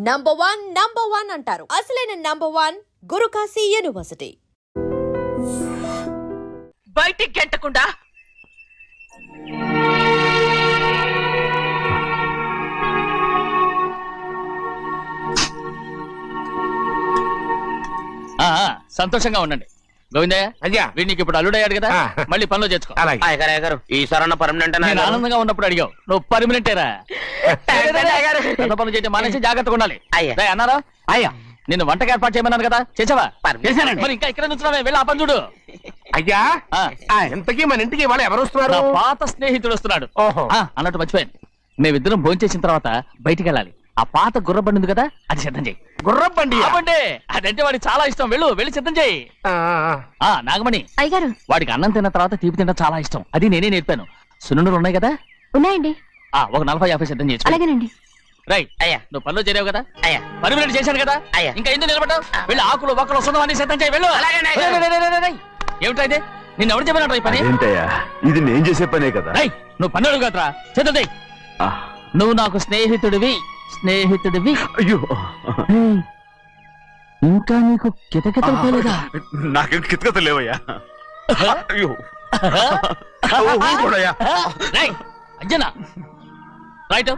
Number one అంటారు. అసలైన number 1 Guru Kashi university. బయటికి గెంటకుండా సంతోషంగా ఉండండి. గోవిందయ్య అయ్యా వీడికి ఇప్పుడు అల్లుడయ్యాడు కదా, మళ్ళీ పనిలో చేర్చుకో. ఈసారన్న పర్మనెంట్ నేను ఆనందంగా ఉన్నప్పుడు అడిగావు, నువ్వు పర్మనెంటేరా. పెద్ద పనులు చేయడం మానేసి జాగ్రత్తగా ఉండాలి. అన్నారా? అయ్యా నిన్ను వంటకి ఏర్పాటు చేయమన్నాను కదా, చేసావా? చేశానండి. మరి ఇంకా ఇక్కడ నుంచున్నావే, వెళ్ళి ఆ పని చూడు. అయ్యా ఇంతకీ మన ఇంటికి వాళ్ళు ఎవరు వస్తున్నారు? నా పాత స్నేహితుడు వస్తున్నాడు. ఓహో. అన్నట్టు మర్చిపోయాను, మేమిద్దరం భోంచేసిన తర్వాత బయటికి వెళ్ళాలి. ఆ పాత గుర్రబండి ఉంది కదా, అది సిద్ధం చేయి. గుర్రబండి అదంటే వాడికి చాలా ఇష్టం. వెళ్ళి సిద్ధం చేయి. నాగమణి అయ్యగారు, వాడికి అన్నం తిన్న తర్వాత తీపి తినడం చాలా ఇష్టం. అది నేనే నేర్పాను. సున్నుండలు ఉన్నాయి కదా? ఉన్నాయండి. ఒక 40-50 సిద్ధం చేసి. అలాగేనండి. రైట్. అయ్యా నువ్వు పనులు చేరావు కదా, అయ్యా పర్మనెంట్ చేశాను కదా, అయ్యా ఇంకా ఎందుకు నిలబడ్డావు? వెళ్ళి ఆకులు ఒక్కలు వస్తుందని సిద్ధం చేయి. వెళ్ళు. ఏమిటా ఇది? నిన్ను ఎవరు చెప్పినట్టు ఈ పని? ఏంటయ్యా ఇది నేను చేసే పనే కదా. నువ్వు పన్నుడు కదరా, సిద్ధం చేయి. నువ్వు నాకు స్నేహితుడివి. అయ్యో ఇంకా నీకు కితకితలు పోలేదా? నాకేం కితకత లేవయ్యా. అయ్యో అంజనా రైట్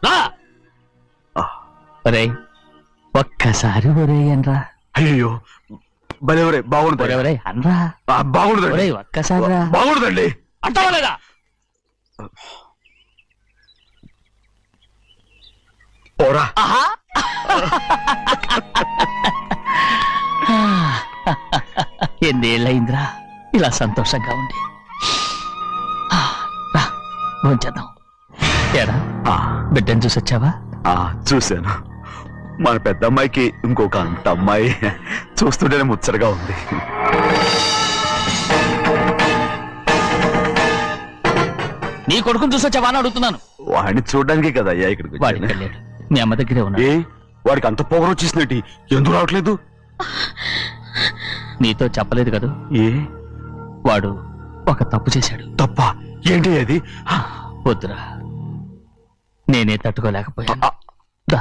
రా. ఒరే ఒక్కసారి ఒరే అనరా. అయ్యో భలేవరే బాగుంటుంది. ఒరే అనరా. బాగుండదండి. ఒక్కసారి బాగుండదండి. అంటావా లేదా? ఓరా ఎన్నేళ్ళయిందిరా ఇలా సంతోషంగా ఉండి. భోంచేద్దాం. ఏరా బిడ్డను చూసి వచ్చావా? చూశాను. మన పెద్ద అమ్మాయికి ఇంకొక అంత అమ్మాయి చూస్తుంటేనే ముచ్చటగా ఉంది. నీ కొడుకుని చూసి వచ్చావా అని అడుగుతున్నాను. వాడిని చూడడానికి కదా అయ్యా ఇక్కడికి వాడికి వచ్చాను. వెళ్ళాడు, మీ అమ్మ దగ్గరే ఉన్నాడు. వాడికి అంత పొగరు వచ్చేసినట్టు ఎందుకు రావట్లేదు? నీతో చెప్పలేదు కదా, వాడు ఒక తప్పు చేశాడు. తప్ప ఏంటి అది? వద్దురా, నేనే తట్టుకోలేకపోయాను. దా.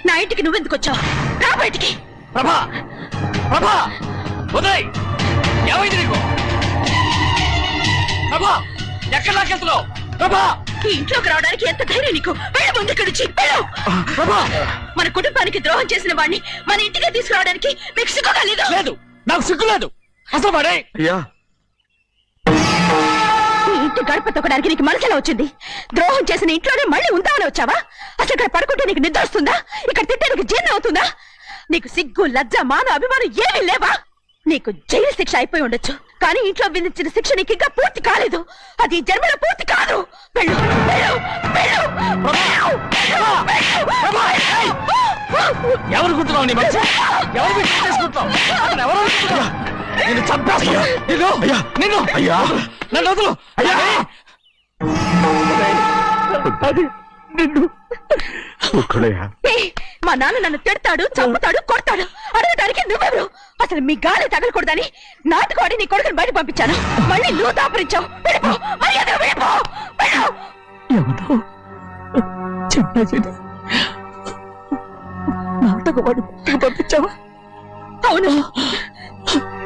నా ఇంటికి నువ్వెందుకు వచ్చావు? రా బయటికి. ప్రభా ఉదయ్, ఏమైంది నీకు? ప్రభా ఎక్కడ నాకెళ్తున్నావు? ప్రభా ఈ ఇంట్లోకి రావడానికి ఎంత ధైర్యం నీకు? వెళ్ళు ముందు ఇక్కడి నుంచి, వెళ్ళు. మన కుటుంబానికి ద్రోహం చేసిన వాడిని మన ఇంటికి తీసుకురావడానికి మీకు సిగ్గు కాలేదు? లేదు, నాకు సిగ్గు లేదు అసలు. వాడే ఈ ఇంటి గడప తొక్కడానికి నీకు మనసులో వచ్చింది. ద్రోహం చేసిన ఇంట్లోనే మళ్ళీ ఉందామని వచ్చావా? అసలు ఇక్కడ పడుకుంటే నీకు నిద్ర వస్తుందా? ఇక్కడ తింటే నీకు జీర్ణం అవుతుందా? నీకు సిగ్గు, లజ్జ, మాన, అభిమానం ఏమీ లేవా? నీకు జైలు శిక్ష అయిపోయి ఉండొచ్చు, కానీ ఇంట్లో విధించిన శిక్ష నీకు ఇంకా పూర్తి కాలేదు. అది జన్మలో పూర్తి కాదు. వెళ్ళు, వెళ్ళు, వెళ్ళు, వెళ్ళు, వెళ్ళు. ఎవరు గుర్తున్నావు? నీ మంచి ఎవరు చేసుకుంటున్నావు? నేను చంపేస్తా. నిన్ను అయ్యా నన్ను వదులు. మా నాన్న నన్ను తిడతాడు, చంపుతాడు, కొడతాడు. అడగడానికి నువ్వెవరు? అసలు మీ గాలి తగలకూడదని నాటుకోడి నీ కొడుకుని బయట పంపించాను. మళ్ళీ నువ్వు దాపరించావు. వెళ్ళిపో, మర్యాదగా వెళ్ళిపో, వెళ్ళు. ఎవరో చెప్పేది నాటకవాడి పంపించావా? అవును,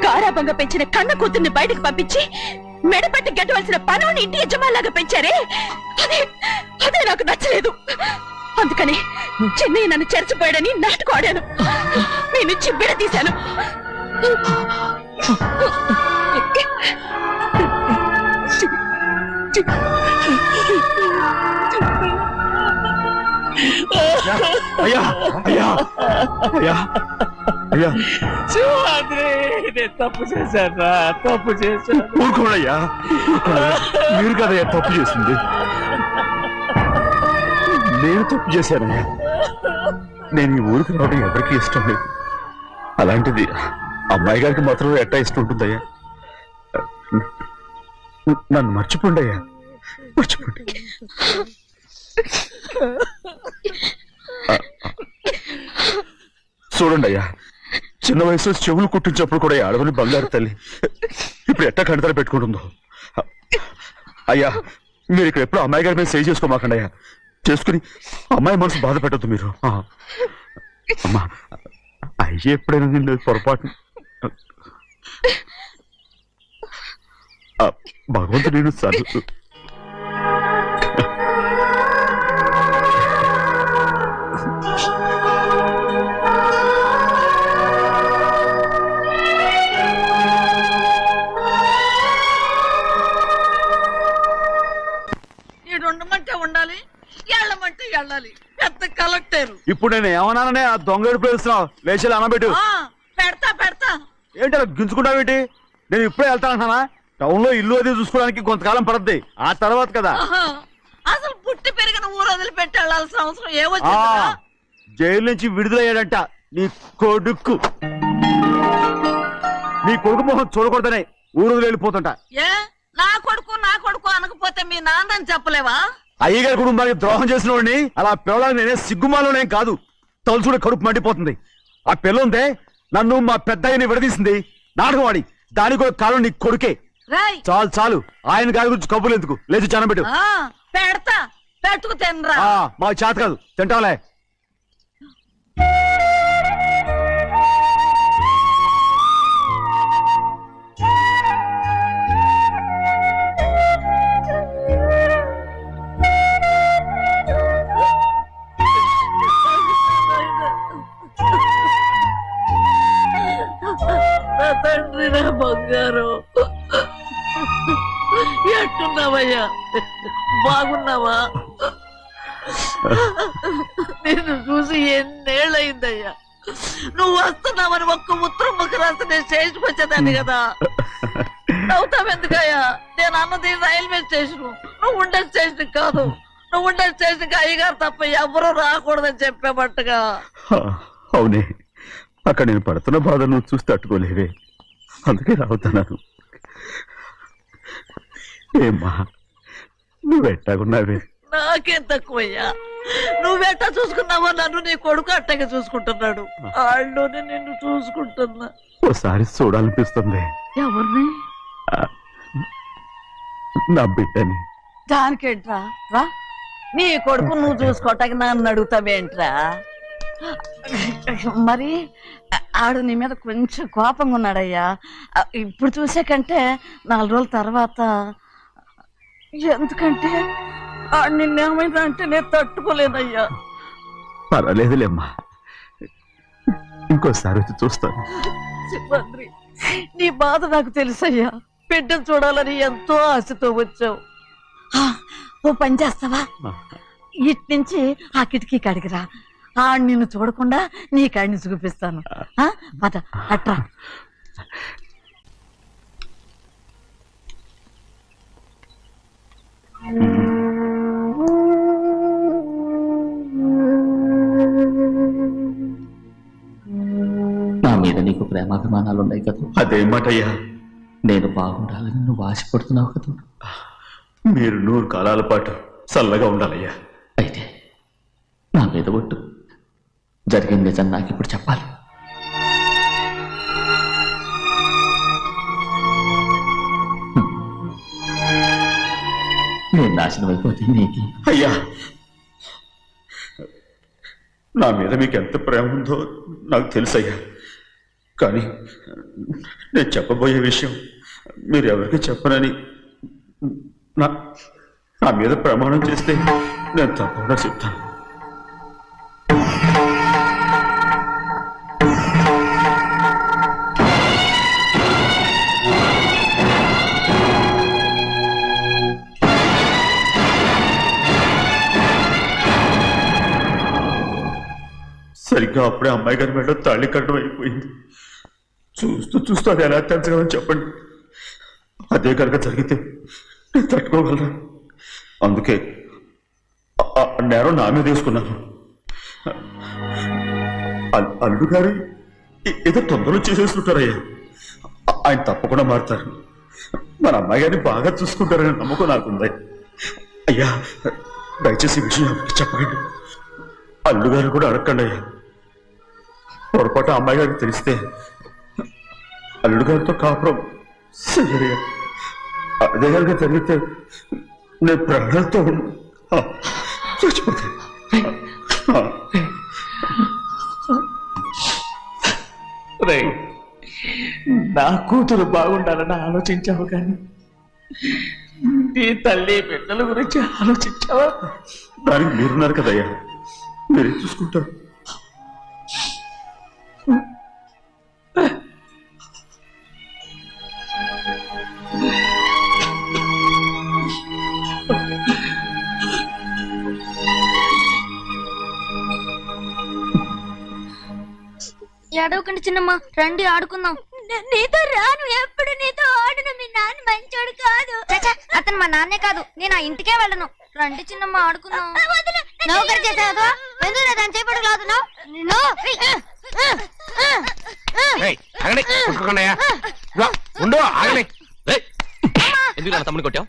గారాబంగా పెంచిన కన్న కూతుర్ని బయటకు పంపించి మెడపట్టి గెట్టవలసిన పనుని ఇంటి యజమానిలాగా పెంచారే, అదే నాకు నచ్చలేదు. అందుకని చిన్నయ్య నన్ను చెరచిపోయాడని నాటకం ఆడాను. మీ నుంచి విడదీశాను. అయ్యా అయ్యా అయ్యా అయ్యా తప్పు చేశాను, తప్పు చేశాను. ఊరుకోడయ్యా, మీరు కదయ్యా తప్పు చేసింది. నేను తప్పు చేశానయ్యా. నేను ఈ ఊరికి రావడం ఎవరికి ఇష్టం లేదు. అలాంటిది అమ్మాయి గారికి మాత్రం ఎట్టా ఇష్టం ఉంటుందయ్యా. నన్ను మర్చిపోండి అయ్యా, మర్చిపోండి. చూడండి అయ్యా, చిన్న వయసులో చెవులు కుట్టించినప్పుడు కూడా ఆడవని బంగారు తల్లి ఇప్పుడు ఎట్టా కంటతల పెట్టుకుంటుందో. అయ్యా మీరు ఇక్కడ ఎప్పుడు అమ్మాయి గారి మీద సై చేసుకోమాకండి అయ్యా. చేసుకుని అమ్మాయి మనసు బాధ పెట్టద్దు మీరు. అమ్మా అయ్యి ఎప్పుడైనా నిన్ను పొరపాటు భగవంతుడు నేను సర్దు. ఉండమంటే ఉండాలి, వెళ్ళమంటే వెళ్ళాలి. పెద్ద కలెక్టర్. ఇప్పుడు నేను ఏమన్నాననే ఆ దొంగ ఎడుపు వేస్తున్నావు. లేచేలా అనబెట్టు. పెడతా పెడతా. ఏంటి అలా గించుకుంటావేంటి? నేను ఇప్పుడే వెళ్తానంటున్నానా? టౌన్ లో ఇల్లు అది చూసుకోవడానికి కొంతకాలం పడద్ది, ఆ తర్వాత కదా. అసలు పుట్టి పెరిగిన ఊరు వదిలిపెట్టి వెళ్ళాల్సిన అవసరం ఏమొచ్చిందా? జైలు నుంచి విడుదలయ్యాడంట నీ కొడుకు. నీ కొడుకు మొహం చూడకూడదనే ఊరు వదిలి వెళ్ళిపోతుంటా. ఏ నా కొడుకు అనకపోతే మీ నాన్నని చెప్పలేవా? అయ్యగారి కుటుంబానికి ద్రోహం చేసిన వాడిని అలా పిల్లలని నేనే సిగ్గుమాలోనేం కాదు, తలుచుకుంటే కడుపు మండిపోతుంది. ఆ పిల్లందే నన్ను మా పెద్దయ్యని విడదీసింది, నాటకం ఆడి. దానికి కూడా కాలం నీ కొడుకే. చాలు చాలు, ఆయన గారి గురించి కబుర్లు ఎందుకు, లేచి చనబెట్టు. పెడతా, పెట్టుకు తినరా. మా చేత కాదు, తింటాలే. తండ్రి నా బంగారు, ఎట్టున్నావయ్యా? బాగున్నావా? నిన్ను చూసి ఎన్నేళ్ళయిందయ్యా. నువ్వు వస్తున్నావని ఒక్క ఉత్తరం ముక్క రాస్తే నేను స్టేషన్కి వచ్చేదాన్ని కదా. నవ్వుతావెందుకయ్యా? నేను అన్నది రైల్వే స్టేషన్, నువ్వు ఉండే స్టేషన్ కాదు. నువ్వు ఉండే స్టేషన్కి అయ్యగారు తప్ప ఎవరూ రాకూడదని చెప్పేమట్టుగా. అవునే, అక్కడ నేను పడుతున్న బాధలు నువ్వు చూసి తట్టుకోలేవే, అందుకే రావుతున్నాను. ఏమ్మా నువ్వెట్టాగున్నావే? నాకేం తక్కువయ్యా, నువ్వెట్టా చూసుకున్నావో నన్ను నీ కొడుకు అట్టగా చూసుకుంటున్నాడు. ఆళ్ళలోనే నిన్ను చూసుకుంటున్నా. ఓసారి చూడాలనిపిస్తుంది. ఎవరిని? నా బిడ్డని. దానికేంట్రా? రా, నీ కొడుకు నువ్వు చూసుకోవటానికి నన్ను అడుగుతావేంట్రా? మరి ఆడు నీ మీద కొంచెం కోపంగా ఉన్నాడయ్యా. ఇప్పుడు చూసే కంటే 4 రోజుల తర్వాత. ఎందుకంటే ఆడు నిన్నేమైందా అంటే నేను తట్టుకోలేదయ్యా. పర్వాలేదులేమ్మా, ఇంకోసారి వచ్చి చూస్తాను. సింహాద్రి, నీ బాధ నాకు తెలుసయ్యా. బిడ్డను చూడాలని ఎంతో ఆశతో వచ్చావు. ఓ పని చేస్తావా? ఇటు నుంచి ఆ కిటికీ కడిగిరా. నిన్ను చూడకుండా నీ కాడిని చూపిస్తాను. పద అట్రా. నా మీద నీకు ప్రేమాభిమానాలు ఉన్నాయి కదా. అదేమాటయ్యా? నేను బాగుండాలని నువ్వు ఆశపడుతున్నావు కదా. మీరు 100 కాలాల పాటు చల్లగా ఉండాలయ్యా. అయితే నా మీద ఒట్టు, జరిగింది నిజం నాకు ఇప్పుడు చెప్పాలి. నేను నాశనం అయిపోతే నీకు. అయ్యా, నా మీద మీకు ఎంత ప్రేమ ఉందో నాకు తెలుసయ్యా. కానీ నేను చెప్పబోయే విషయం మీరు ఎవరికి చెప్పనని నా మీద ప్రమాణం చేస్తే నేను తప్పకుండా చెప్తాను. సరిగ్గా అప్పుడే అమ్మాయి గారి మెడలో తాళి కట్టడం అయిపోయింది. చూస్తూ చూస్తూ అది ఎలా తెంచగలని చెప్పండి. అదే కనుక జరిగితే నేను తట్టుకోగలరా? అందుకే నేరం నా మీద వేసుకున్నాను. అల్లుడు గారు ఏదో తొందరలో చేసేసుకుంటారయ్యా. ఆయన తప్పకుండా మారుతారు. మన అమ్మాయి గారిని బాగా చూసుకుంటారనే నమ్మకం నాకుంది. అయ్యా, దయచేసి ఈ విషయం ఎవరికి చెప్పండి. అల్లుడు గారు కూడా అడగండి అయ్యా. పొరపాటు అమ్మాయి గారికి తెలిస్తే అల్లుడు గారితో కాపురం చెయ్యరయ్యా. అదే కనుక జరిగితే నేను ప్రాణాలతో చచ్చిపోతాను. రేయ్, నా కూతురు బాగుండాలని ఆలోచించావు కానీ నీ తల్లి బిడ్డల గురించి ఆలోచించావా? దానికి మీరున్నారు కదయ్యా, మీరే చూసుకుంటారు. ఏడవకండి చిన్నమ్మ, రండి ఆడుకుందాం. నీతో రాను, ఎప్పుడు నీతో ఆడను. మీ నాన్న మంచోడు కాదు. అతను మా నాన్నే కాదు, నేను ఆ ఇంటికే వెళ్ళను. రండి చిన్నమ్మ ఆడుకుందాం. నౌకరు చేసావు ఎందుకు దాని చేపడు కాదు ఎందుకు తమ్ముడు కొట్టావు?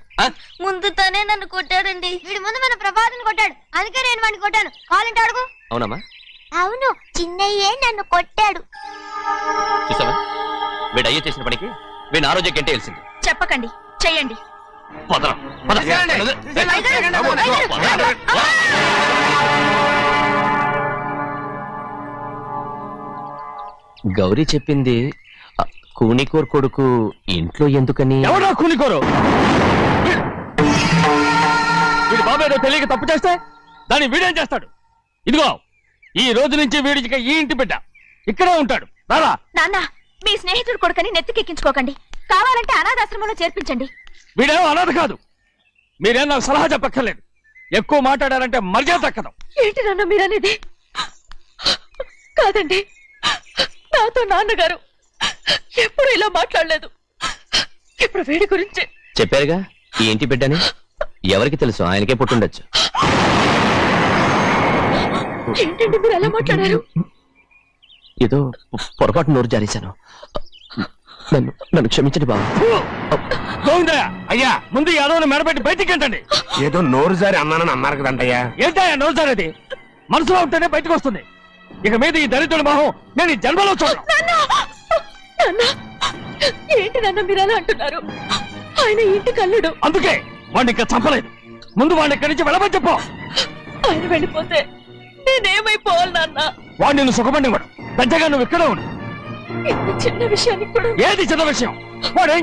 ముందు తనే నన్ను కొట్టాడండి. వీడి ముందు మన ప్రభాతం కొట్టాడు, అందుకే నేను వాడిని కొట్టాను. కావాలంటే అడుగు. అవునమ్మా, అవును, చిన్నయ్యే నన్ను కొట్టాడు. చూసావా వీడు అయ్యే చేసిన పనికి వీడిని ఆ రోజే గంటేయాల్సింది. చెప్పకండి, చెయ్యండి. గౌరీ చెప్పింది కూనికోర్ కొడుకు ఇంట్లో ఎందుకని? ఎవడా కూలికోరు? వీడి బాబు ఏదో తెలియక తప్పు చేస్తే దాన్ని వీడేం చేస్తాడు? ఇదిగో ఈ రోజు నుంచి వీడికి ఈ ఇంటి బిడ్డ ఇక్కడే ఉంటాడు. రారా. నాన్న, మీ స్నేహితుడు కొడుకని నెత్తికెక్కించుకోకండి. కావాలంటే అనాథాశ్రమంలో చేర్పించండి. వీడేమో అనాథ కాదు. మీరేం నాకు సలహా చెప్పక్కర్లేదు. ఎక్కువ మాట్లాడారంటే మర్యాద తక్కదు. ఏంటి నాన్న మీరనేది? కాదండి, నాతో నాన్నగారు ఎప్పుడు ఇలా మాట్లాడలేదు. ఇప్పుడు వీడి గురించి చెప్పారుగా ఈ ఇంటి బిడ్డని. ఎవరికి తెలుసు, ఆయనకే పుట్టుండొచ్చు. ఏంటండి మీరు ఎలా మాట్లాడారు? ఏదో పొరపాటు నోరు జారేశాను. నన్ను క్షమించండి బాబు. గోవిందయ్య, అయ్యా ముందు ఈ అడవుని మెడపెట్టి బయటికి ఏంటండి? ఏదో నోరు జారి అన్నానని అన్నారు కదంటయ్యా. ఏంటయ్యా నోరు జారేది? మనసులో ఉంటేనే బయటకు వస్తుంది. ఇక మీద ఈ దరిద్రుడి మొహం నేను ఈ జన్మలో చూడను. ఏంటి నాన్న మీరు అలా అంటున్నారు? ఆయన ఇంటి కల్లుడు. అందుకే వాడిని ఇంకా చంపలేదు. ముందు వాడిని ఇక్కడి నుంచి వెళ్ళమని చెప్పు. ఆయన వెళ్ళిపోతే నేనేమైపోవాలి నాన్న? వాడు నిన్ను సుఖపడివాడు. పెద్దగా నువ్వు ఇక్కడే ఉండు. ఇంత చిన్న విషయానికి కూడా ఏది చిన్న విషయం? వాడే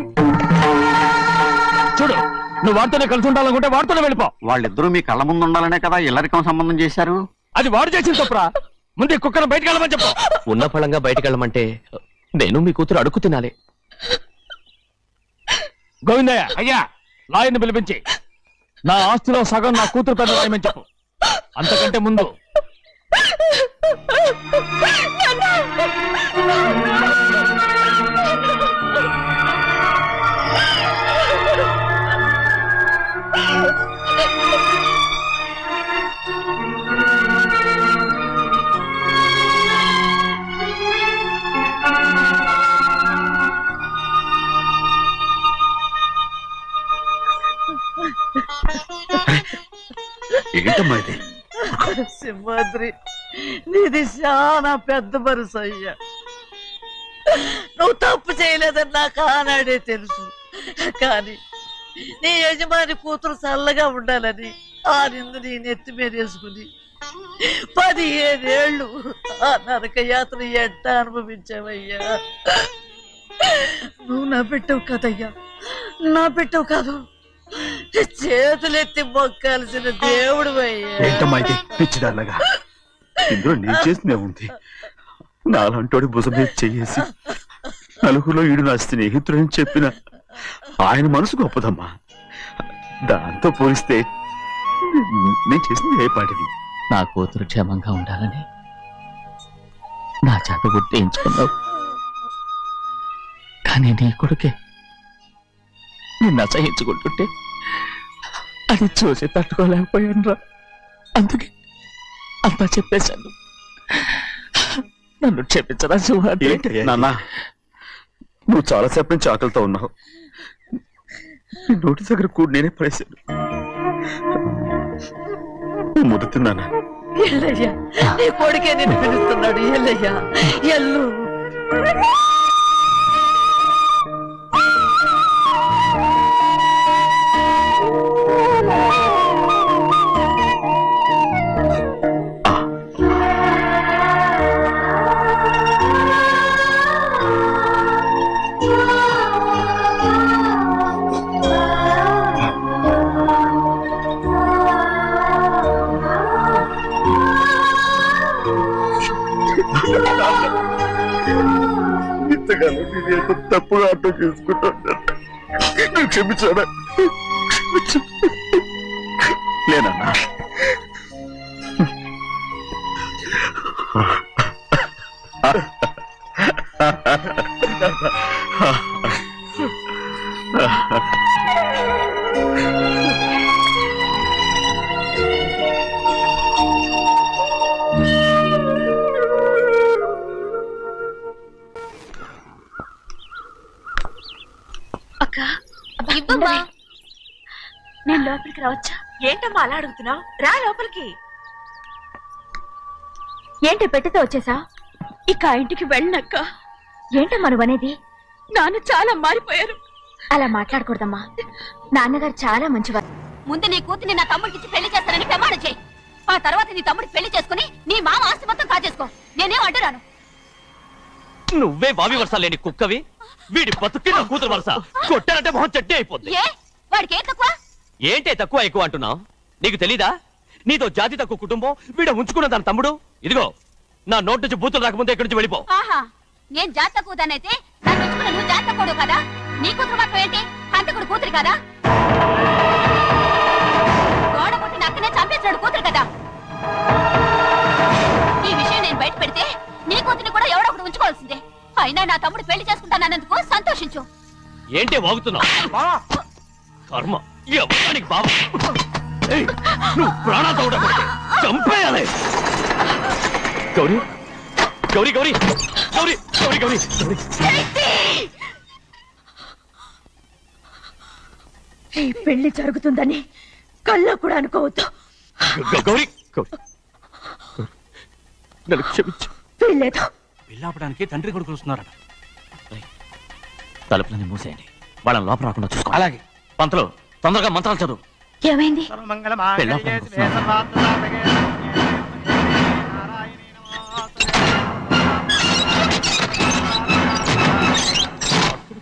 చూడు, నువ్వు వాడితోనే కలిసి ఉండాలనుకుంటే వాడితోనే వెళ్ళిపో. వాళ్ళిద్దరూ మీ కళ్ళ ముందు ఉండాలనే కదా ఇల్లరికం సంబంధం చేశారు. అది వాడు చేసిన తప్పురా. ముందు ఈ కుక్కను బయటకు వెళ్ళమని చెప్పు. ఉన్న ఫలంగా బయటకు వెళ్ళమంటే నేను మీ కూతురు అడుగు తినాలి. గోవిందయ్య, అయ్యా లాయర్ని పిలిపించి నా ఆస్తిలో సగం నా కూతురు పెద్ద రాయమని చెప్పు. అంతకంటే ముందు ఏంటమ్మా ఇది? సింహాద్రి, నీది చాలా పెద్ద మనసు అయ్యా. నువ్వు తప్పు చేయలేదని నాకు ఆనాడే తెలుసు. కానీ నీ యజమాని కూతురు చల్లగా ఉండాలని ఆ నిందు నీ నెత్తి మీద వేసుకుని 15 ఏళ్ళు ఆ నరక యాత్ర ఎట్ట అనుభవించావయ్యా. నువ్వు నా పెట్టవు కదయ్యా, నా పెట్టవు కాదు, చేతులెత్తి మొక్కాల్సిన దేవుడు అయ్యా. ఏంటమ్మా ఇది పిచ్చిదాన్నగా? ఇందులో నేను చేసినే ఉంది. నాలంటోడి భుజం మీద చెయ్యేసి నలుగురిలో ఈడు నా స్నేహితుడని చెప్పిన ఆయన మనసు గొప్పదమ్మా. దాంతో పోలిస్తే నేను చేసింది ఏ పాటిది? నా కూతురు క్షేమంగా ఉండాలని నా చేత గుర్తించుకున్నావు. కానీ నీ కొడుకే నిన్ను అసహించుకుంటుంటే అది చూసి తట్టుకోలేకపోయాను రా. అందుకే అంతా చెప్పేశాను. నన్ను క్షమించరా సింహాద్రి. ఏంటయ్యా నాన్న, నువ్వు చాలాసేపు నుంచి ఆకలితో ఉన్నావు. నీ నోటి దగ్గర కూడా నేనే పడేశాను. ముద్దు తిన్నానా? ఎల్లయ్యా, నీ కొడుకే నిన్ను పిలుస్తున్నాడు. ఎల్లయ్యా, ఎల్లు. ఇంతకాలం నేను ఏదో తప్పుగా అర్థం చేసుకుంటాను. క్షమించాడా? లేనన్నా. అక్క ఇవ్వమ్మా. నేను లోపలికి రావచ్చా? ఏంటమ్మా అలా అడుగుతున్నావు? రా లోపలికి. ఏంటి పెట్టితే వచ్చేసా? ఇక ఆ ఇంటికి వెళ్ళనక్క. ఏంటమ్మా నువ్వు అనేది? నాన్న చాలా మారిపోయారు. అలా మాట్లాడకూడదమ్మా. నాన్నగారు చాలా మంచివారు. ముందు నీ కూతుర్ని నా తమ్ముడికి పెళ్లి చేస్తానని ప్రమాణం చేయి. ఆ తర్వాత నీ తమ్ముడికి పెళ్లి చేసుకుని నీ మామ ఆస్తి మొత్తం కాజేసుకో. నేనేం అడ్డురాను. నువ్వే బావి వరుస లేని కుక్కవి. వీడి బతుక్కి నా కూతురు వరుస. కొట్టానంటే మొహం చట్నీ అయిపోద్ది. ఏ వాడికి ఏం తక్కువ? ఏంటే తక్కువ ఎక్కువ అంటున్నావు? నీకు తెలీదా? నీతో జాతి తక్కువ కుటుంబం వీడ ఉంచుకున్న దాని తమ్ముడు. ఇదిగో నా నోటు నుంచి బూతులు రాకముందే ఇక్కడి నుంచి వెళ్ళిపో. ఆహా, నేను జాత కూదానైతే నన్ను ఉంచుకున్న నువ్వు జాత కూడు కదా. నీ కూతురు మాత్రం ఏంటి? హంతకుడు కూతురు కదా. గోడ పుట్టిన అక్కనే చంపేసినాడు కూతురు కదా. ఈ విషయం నేను బయట పెడితే నీ కూతురిని కూడా ఎవడో ఒకడు ఉంచుకోవాల్సిందే. అయినా నా తమ్ముడు పెళ్లి చేసుకుంటానన్నందుకు సంతోషించు. ఏంటి వాగుతున్నావు? కర్మ ఎవరికి బావ. ఏయ్, నువ్వు ప్రాణాలతో ఉండకూడదు. చంపేయాలి. గౌరీ గౌరీ గౌరీ గౌరీ గౌరీ గౌరీ ఈ పెళ్లి జరుగుతుందని కల్లో కూడా అనుకోవద్దు. గౌరీ గౌరీ నన్ను క్షమించు. వీల్లేదు. పెళ్ళాపడానికి తండ్రి కొడుకులు వస్తున్నారట. తలుపులని మూసేయండి. వాళ్ళని లోపల రాకుండా చూసుకో. అలాగే. పంతులు తొందరగా మంత్రాలు చదువు. ఏమైంది?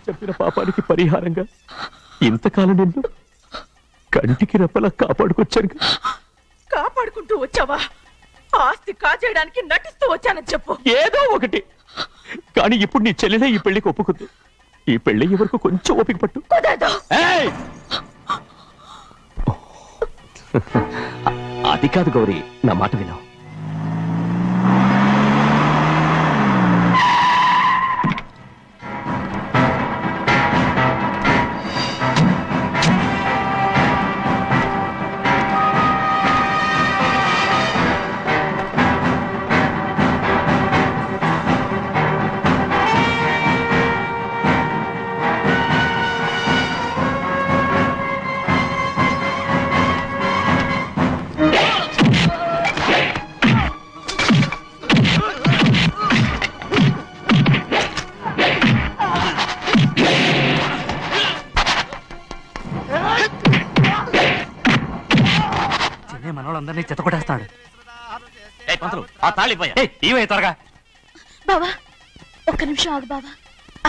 చెప్పిన పాపానికి పరిహారంగా ఇంతకాలం నిన్ను కంటికి రెప్పలా కాపాడుకొచ్చాను. కాపాడుకుంటూ వచ్చావా? ఆస్తి కాజేయడానికి నటిస్తూ వచ్చానని చెప్పు. ఏదో ఒకటి. కానీ ఇప్పుడు నీ చెల్లెలే ఈ పెళ్లికి ఒప్పుకుంది. ఈ పెళ్లి వరకు కొంచెం ఓపిక పట్టు. ఏయ్! అది కాదు గౌరీ, నా మాట విను. మనోళ్ళందరినీ చెత్తకొట్టేస్తాడు. ఆ తాళి ఇవే త్వరగా. బావా ఒక్క నిమిషం ఆగు బావా.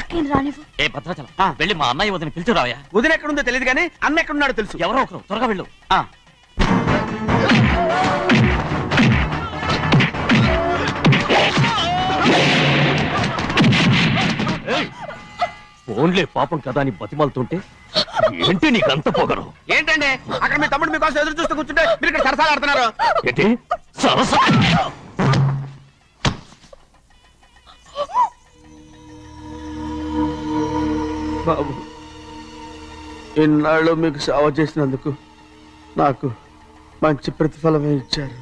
అక్కేం రానివ్వు. ఏ భద్రాచలం వెళ్ళి మా అన్నయ్య వదిన పిలిచిరావయ్యా. వదిన ఎక్కడుందో తెలియదు కానీ అన్న ఎక్కడున్నాడో తెలుసు. ఎవరో ఒకరు త్వరగా వెళ్ళు. ఫోన్లే పాపం కదా అని బతిమాలుతుంటే ఏంటి నీకంత పొగరు? ఏంటండి అక్కడ మీ తమ్ముడు మీకోసం ఎదురు చూస్తూ కూర్చుంటే మీరు ఇక్కడ సరసాలు ఆడుతున్నారు. ఏంటి సరస? బాబు, ఇన్నాళ్ళు మీకు సేవ చేసినందుకు నాకు మంచి ప్రతిఫలమే ఇచ్చారు.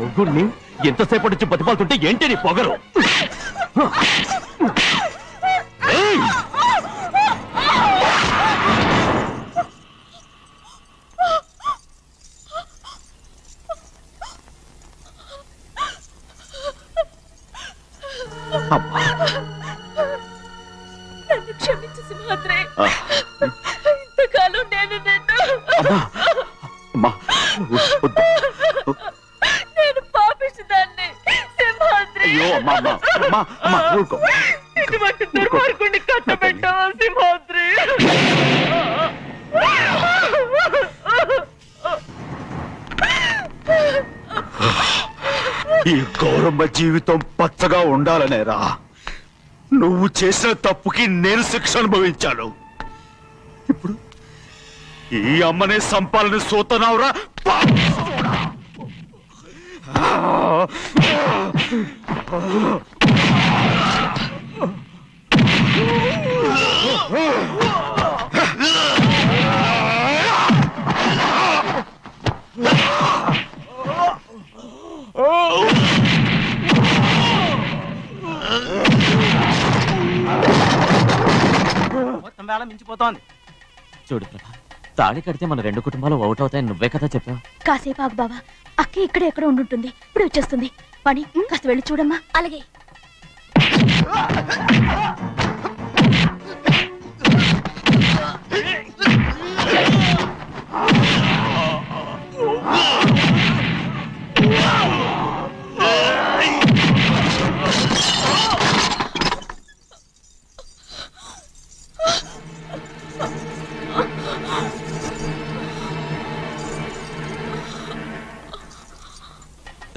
ముగ్గురిని ఎంతసేపటి నుంచి బతిమాలుతుంటే ఏంటి నీ పొగరు? నన్ను క్షమించు సింహాద్రి. ఇంతకాలం నేను నేను పాపిస్తుందాన్ని సింహాద్రి. అయ్యో అమ్మా ఇటువంటి దుర్మార్గుడిని కట్టబెట్టావా సింహాద్రి? ఈ గౌరమ్మ జీవితం పచ్చగా ఉండాలనేరా నువ్వు చేసిన తప్పుకి నేను శిక్ష అనుభవించాను. ఇప్పుడు ఈ అమ్మనే సంపాలని సోతనావురా. మొత్తం వేళ మించిపోతోంది. చూడు ప్రభా, తాళి కడితే మన రెండు కుటుంబాలు అవుట్ అవుతాయని నువ్వే కదా చెప్పావు. కాసేపు ఆగు బావా, అక్క ఇక్కడే ఎక్కడ ఉండుంటుంది, ఇప్పుడు వచ్చేస్తుంది. పని కాస్త వెళ్ళి చూడమ్మా. అలాగే.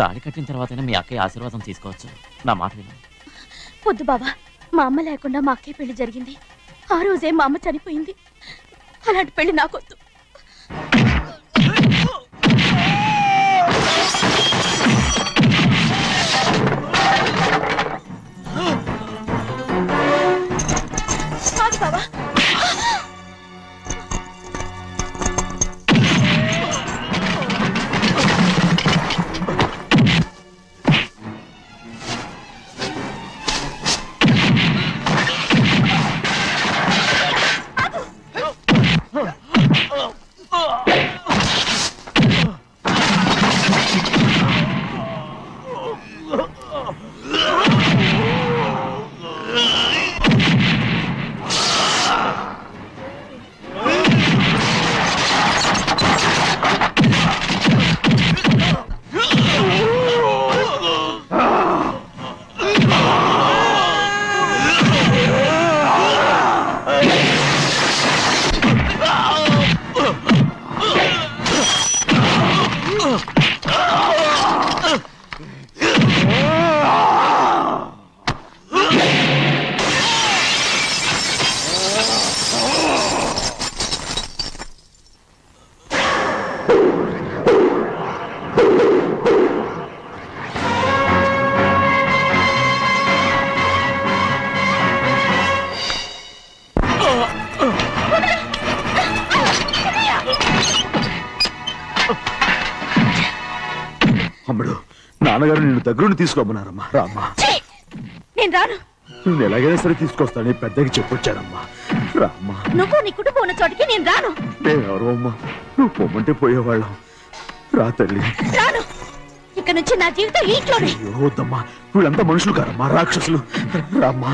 తాళి కట్టిన తర్వాతైనా మీ అక్కయ్య ఆశీర్వాదం తీసుకోవచ్చు. నా మాట విను. వద్దు బావా, మా అమ్మ లేకుండా మా అక్కయ్య పెళ్లి జరిగింది. ఆ రోజే మా అమ్మ చనిపోయింది. అలాంటి పెళ్లి నాకొద్దు. కాదు బావా, అమ్ముడు, నాన్నగారు నిన్ను దగ్గరుండి తీసుకోమన్నారమ్మా. రామ్మా. నేను రాను. నేను ఎలాగైనా సరే తీసుకొస్తాను, పెద్దకి చెప్పొచ్చానమ్మా. రామ్మా. నువ్వు నీ కుటుంబం ఉన్న చోటికి నేను రాను. మేమెవరు అమ్మా, నువ్వు పొమ్మంటే పోయేవాళ్ళం. రా తల్లి. రాను. ఇక నుంచి నా జీవితం ఈ ఇంట్లోనే. అయ్యో వద్దమ్మా, వీళ్ళంతా మనుషులు కారమ్మా, రాక్షసులు. రామ్మా.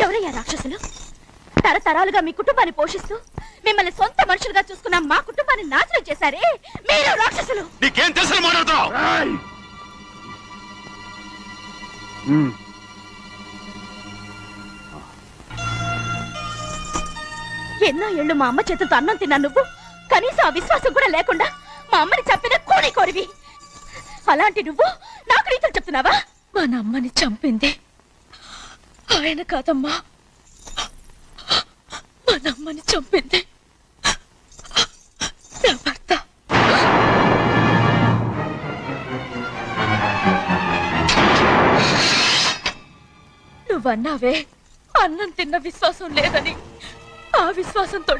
ఎవరయ్యా రాక్షసులు? తరతరాలుగా మీ కుటుంబాన్ని పోషిస్తూ మిమ్మల్ని సొంత మనుషులుగా చూసుకున్న మా కుటుంబాన్ని నాశనం చేశారే మీరు రాక్షసులు. నీకేం తెలుసు మాట్లాడతావు? ఎన్నో ఏళ్ళు మా అమ్మ చేతులతో అన్నం తిన్నా నువ్వు కనీసం ఆ విశ్వాసం కూడా లేకుండా మా అమ్మని చంపిన కూని కోరివి. అలాంటి నువ్వు నాకు రీతులు చెప్తున్నావా? మా అమ్మని చంపింది ఆయన కాదమ్మా, మా అమ్మని చంపింది నా భర్త. నువ్వన్నావే అన్నం తిన్న విశ్వాసం లేదని. ఆ విశ్వాసంతో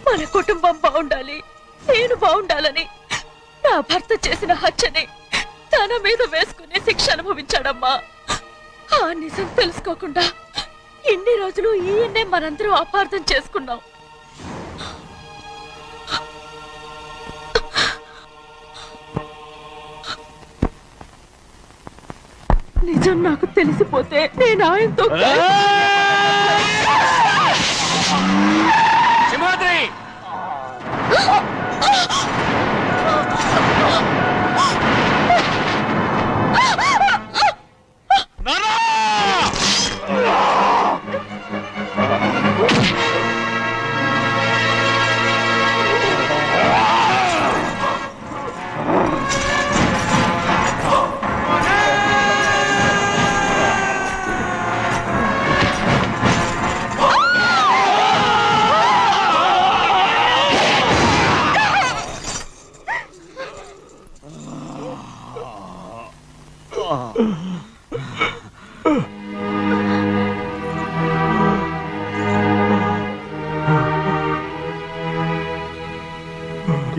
మన కుటుంబం బాగుండాలి, నేను బాగుండాలని నా భర్త చేసిన హత్యని తన మీద వేసుకునే శిక్ష అనుభవించాడమ్మా. ఆ నిజం తెలుసుకోకుండా ఇన్ని రోజులు ఈయన్నే మనందరం అపార్థం చేసుకున్నాం. నిజం నాకు తెలిసిపోతే నేను ఆయనతో సింహాద్రి!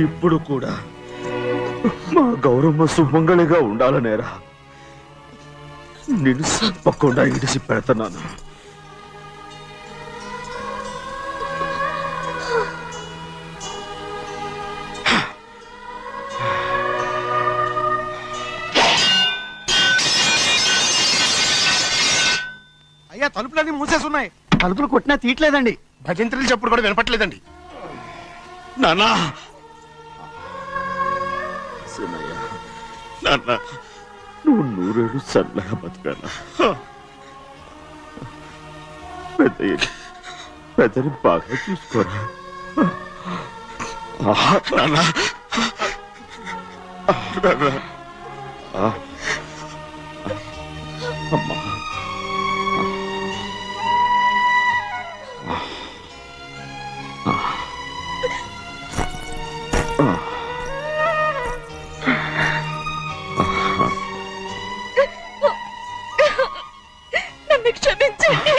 ఇప్పుడు కూడా మా గౌరమ్మ సుమంగళిగా ఉండాలనేరా నేను తప్పకుండా ఇడిసి పెడతాను. అయ్యా తలుపులన్నీ మూసేసున్నాయి. తలుపులు కొట్టినా తీయట్లేదండి. భజంత్రులు చెప్పుడు కూడా వినపట్లేదండి. నాన్నా సినయ్య, నాన్న నువ్వు 100 ఏళ్ళు చల్లగా బతకాలా. పెద్దని బాగా చూసుకోరా నాన్న. అమ్మా నన్ను క్షమించండి.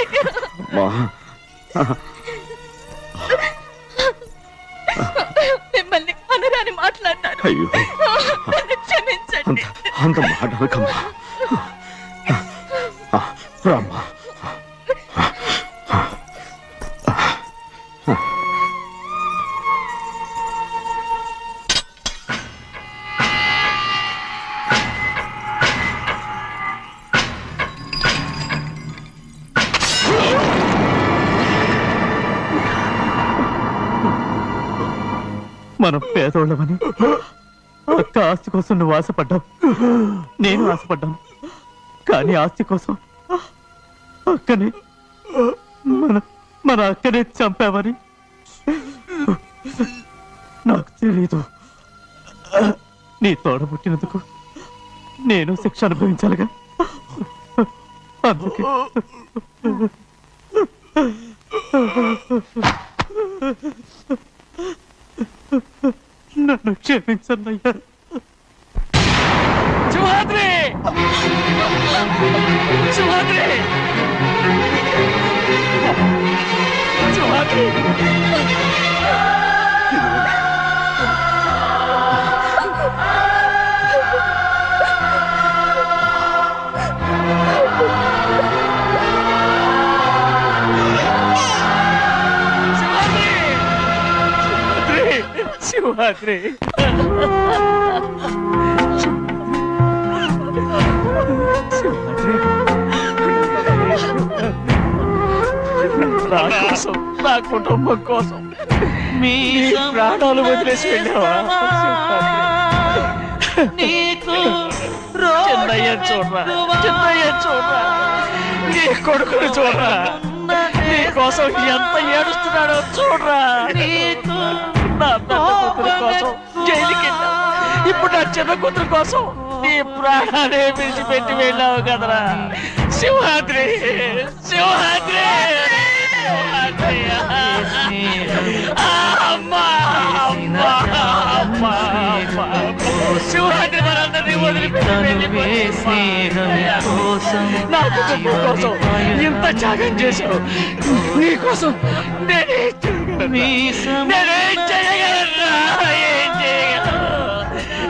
మిమ్మల్ని అనరాని మాట్లాడినాను. అయ్యో నన్ను క్షమించండి. అంత మాట అనకమ్మా. రామ్మా. మనం పేదోళ్ళమని ఒక్క ఆస్తి కోసం నువ్వు ఆశపడ్డావు, నేను ఆశపడ్డాను. కానీ ఆస్తి కోసం అక్కనే మన అక్కనే చంపావని నాకు తెలీదు. నీ తోడ పుట్టినందుకు నేను శిక్ష అనుభవించాలిగా. అందుకే నన్ను క్షమించన్నయ్యా. సింహాద్రి! సింహాద్రి! సింహాద్రి! సింహాద్రి! నా కోసం, నా కుటుంబం కోసం మీ ప్రాణాలు వదిలేసి వెళ్ళావా? చిన్నయ్య చూడరా, చిన్నయ్య చూడరా, నీ కొడుకుని చూడరా, నీ కోసం ఎంత ఏడుస్తున్నాడో చూడరా. నా పెద్ద కూతురు కోసం జైలుకి వెళ్ళావు, ఇప్పుడు నా చిన్న కూతురు కోసం నీ ప్రాణాలే విడిచిపెట్టి వెళ్ళావు కదరా. సింహాద్రి! సింహాద్రి! సింహాద్రి! అమ్మా! అమ్మా! అమ్మా! సింహాద్రి మనందరినీ వదిలిపెట్టి నా కుటుంబం కోసం ఇంత త్యాగం చేశావు. నీ కోసం నేనేం చేయగలరా? ఏం చేయగలరా?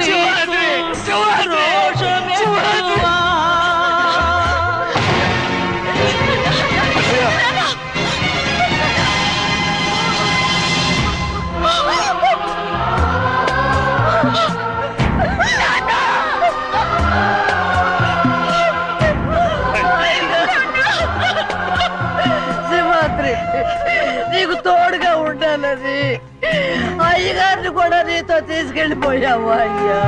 సింహాద్రి! సింహాద్రి! సింహాద్రి! సింహాద్రి, నీకు తోడుగా ఉండాలని అయ్యగారిని కూడా నీతో తీసుకెళ్ళిపోయావు. అయ్యా